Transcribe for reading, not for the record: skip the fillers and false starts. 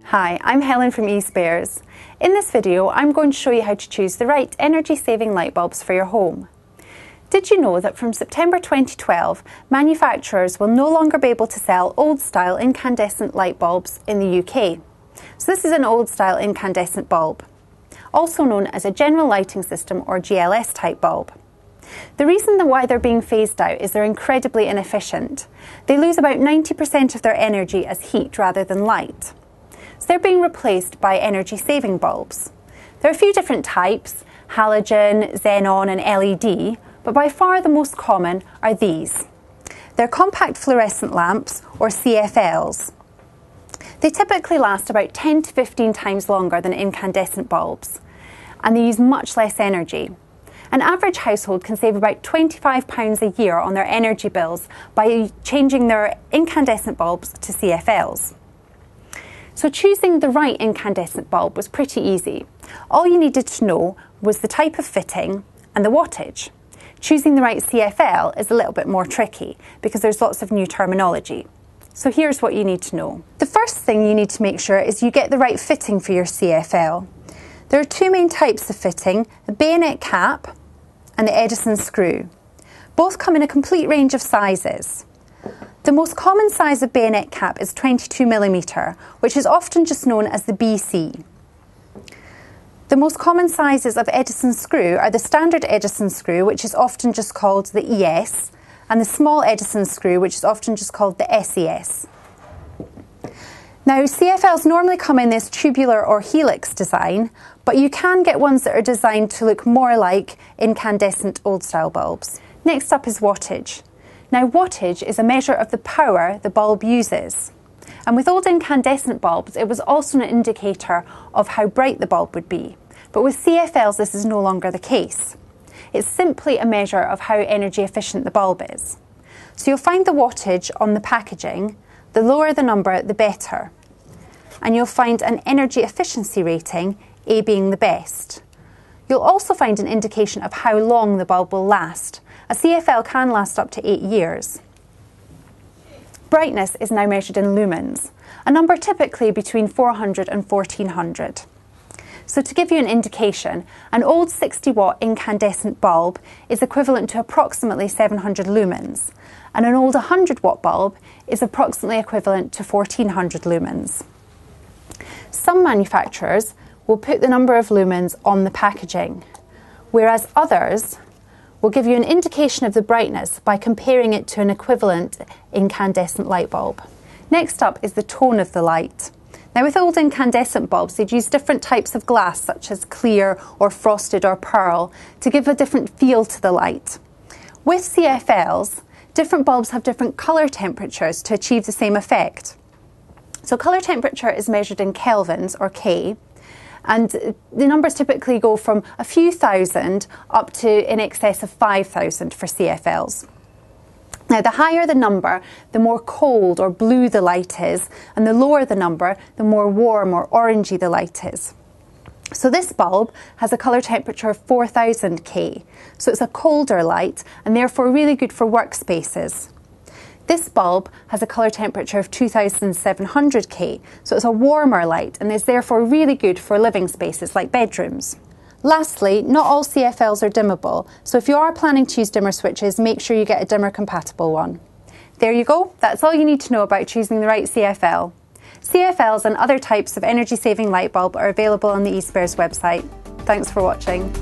Hi, I'm Helen from eSpares. In this video, I'm going to show you how to choose the right energy-saving light bulbs for your home. Did you know that from September 2012, manufacturers will no longer be able to sell old-style incandescent light bulbs in the UK? So this is an old-style incandescent bulb, also known as a general lighting system or GLS type bulb. The reason why they're being phased out is they're incredibly inefficient. They lose about 90% of their energy as heat rather than light. So they're being replaced by energy-saving bulbs. There are a few different types: halogen, xenon and LED, but by far the most common are these. They're compact fluorescent lamps, or CFLs. They typically last about 10 to 15 times longer than incandescent bulbs, and they use much less energy. An average household can save about £25 a year on their energy bills by changing their incandescent bulbs to CFLs. So choosing the right incandescent bulb was pretty easy. All you needed to know was the type of fitting and the wattage. Choosing the right CFL is a little bit more tricky because there's lots of new terminology. So here's what you need to know. The first thing you need to make sure is you get the right fitting for your CFL. There are two main types of fitting: the bayonet cap and the Edison screw. Both come in a complete range of sizes. The most common size of bayonet cap is 22mm, which is often just known as the BC. The most common sizes of Edison screw are the standard Edison screw, which is often just called the ES, and the small Edison screw, which is often just called the SES. Now, CFLs normally come in this tubular or helix design, but you can get ones that are designed to look more like incandescent old-style bulbs. Next up is wattage. Now, wattage is a measure of the power the bulb uses. And with old incandescent bulbs, it was also an indicator of how bright the bulb would be. But with CFLs, this is no longer the case. It's simply a measure of how energy efficient the bulb is. So you'll find the wattage on the packaging. The lower the number, the better. And you'll find an energy efficiency rating, A being the best. You'll also find an indication of how long the bulb will last. A CFL can last up to 8 years. Brightness is now measured in lumens, a number typically between 400 and 1400. So to give you an indication, an old 60-watt incandescent bulb is equivalent to approximately 700 lumens, and an old 100-watt bulb is approximately equivalent to 1400 lumens. Some manufacturers will put the number of lumens on the packaging, whereas others will give you an indication of the brightness by comparing it to an equivalent incandescent light bulb. Next up is the tone of the light. Now, with old incandescent bulbs, they'd use different types of glass, such as clear or frosted or pearl, to give a different feel to the light. With CFLs, different bulbs have different colour temperatures to achieve the same effect. So colour temperature is measured in kelvins, or K, and the numbers typically go from a few thousand up to in excess of 5,000 for CFLs. Now, the higher the number, the more cold or blue the light is, and the lower the number, the more warm or orangey the light is. So this bulb has a colour temperature of 4000 K, so it's a colder light and therefore really good for workspaces. This bulb has a colour temperature of 2700 K, so it's a warmer light and is therefore really good for living spaces like bedrooms. Lastly, not all CFLs are dimmable, so if you are planning to use dimmer switches, make sure you get a dimmer compatible one. There you go, that's all you need to know about choosing the right CFL. CFLs and other types of energy saving light bulb are available on the eSpares website. Thanks for watching.